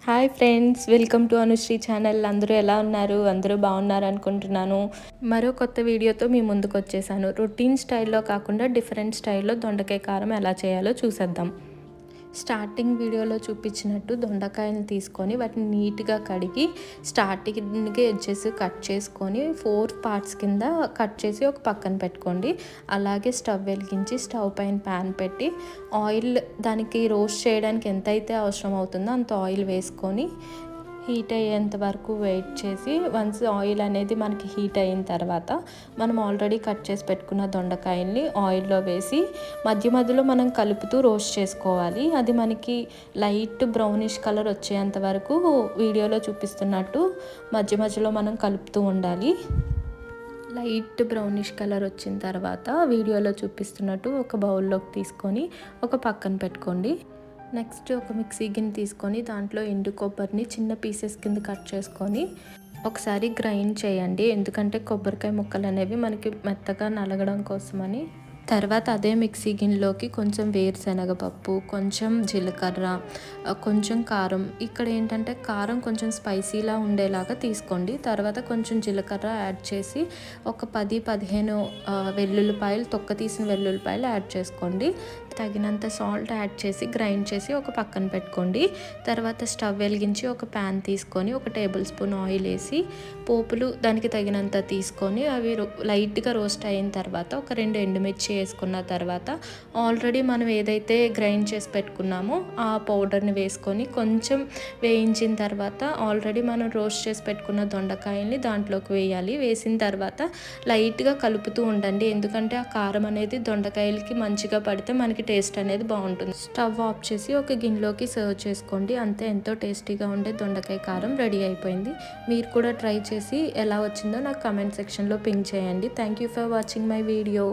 Hi friends, welcome to Anusri channel. అందరూ ఎలా ఉన్నారు? అందరూ బాగున్నారు అనుకుంటున్నాను. మరో కొత్త వీడియోతో మీ ముందుకు వచ్చేసాను. రొటీన్ స్టైల్లో కాకుండా డిఫరెంట్ స్టైల్లో దొండకాయ కారం ఎలా చేయాలో చూసేద్దాం. స్టార్టింగ్ వీడియోలో చూపించినట్టు దొండకాయలు తీసుకొని వాటిని నీట్గా కడిగి స్టార్టింగ్కి ఎడ్జెస్ కట్ చేసుకొని 4 పార్ట్స్ కింద కట్ చేసి ఒక పక్కన పెట్టుకోండి. అలాగే స్టవ్ వెలిగించి స్టవ్ పైన ప్యాన్ పెట్టి ఆయిల్ దానికి రోస్ట్ చేయడానికి ఎంతైతే అవసరం అవుతుందో అంత ఆయిల్ వేసుకొని హీట్ అయ్యేంత వరకు వెయిట్ చేసి వన్స్ ఆయిల్ అనేది మనకి హీట్ అయిన తర్వాత మనం ఆల్రెడీ కట్ చేసి పెట్టుకున్న దొండకాయల్ని ఆయిల్లో వేసి మధ్య మధ్యలో మనం కలుపుతూ రోస్ట్ చేసుకోవాలి. అది మనకి లైట్ బ్రౌనిష్ కలర్ వచ్చేంత వరకు వీడియోలో చూపిస్తున్నట్టు మధ్య మధ్యలో మనం కలుపుతూ ఉండాలి. లైట్ బ్రౌనిష్ కలర్ వచ్చిన తర్వాత వీడియోలో చూపిస్తున్నట్టు ఒక బౌల్లోకి తీసుకొని ఒక పక్కన పెట్టుకోండి. నెక్స్ట్ ఒక మిక్సీ గిన్నె తీసుకొని దాంట్లో ఎండు కొబ్బరిని చిన్న పీసెస్ కింద కట్ చేసుకొని ఒకసారి గ్రైండ్ చేయండి. ఎందుకంటే కొబ్బరికాయ ముక్కలు అనేవి మనకి మెత్తగా నలగడం కోసమని. తర్వాత అదే మిక్సీ గిన్నెలోకి కొంచెం వేరుశనగపప్పు, కొంచెం జీలకర్ర, కొంచెం కారం. ఇక్కడ ఏంటంటే కారం కొంచెం స్పైసీలా ఉండేలాగా తీసుకోండి. తర్వాత కొంచెం జీలకర్ర యాడ్ చేసి ఒక 10-15 వెల్లుల్లిపాయలు, తొక్క తీసిన వెల్లుల్లిపాయలు యాడ్ చేసుకోండి. తగినంత సాల్ట్ యాడ్ చేసి గ్రైండ్ చేసి ఒక పక్కన పెట్టుకోండి. తర్వాత స్టవ్ వెలిగించి ఒక ప్యాన్ తీసుకొని 1 టేబుల్ స్పూన్ ఆయిల్ వేసి పోపులు దానికి తగినంత తీసుకొని అవి లైట్గా రోస్ట్ అయిన తర్వాత ఒక 2 ఎండుమిర్చి వేసుకున్న తర్వాత ఆల్రెడీ మనం ఏదైతే గ్రైండ్ చేసి పెట్టుకున్నామో ఆ పౌడర్ని వేసుకొని కొంచెం వేయించిన తర్వాత ఆల్రెడీ మనం రోస్ట్ చేసి పెట్టుకున్న దొండకాయల్ని దాంట్లోకి వేయాలి. వేసిన తర్వాత లైట్గా కలుపుతూ ఉండండి. ఎందుకంటే ఆ కారం అనేది దొండకాయలకి మంచిగా పడితే మనకి టేస్ట్ అనేది బాగుంటుంది. స్టవ్ ఆఫ్ చేసి ఒక గిన్నెలోకి సర్వ్ చేసుకోండి. అంతే, ఎంతో టేస్టీగా ఉండే దొండకాయ కారం రెడీ అయిపోయింది. మీరు కూడా ట్రై చేసి ఎలా వచ్చిందో నాకు కామెంట్ సెక్షన్లో పింక్ చేయండి. Thank you for watching my video.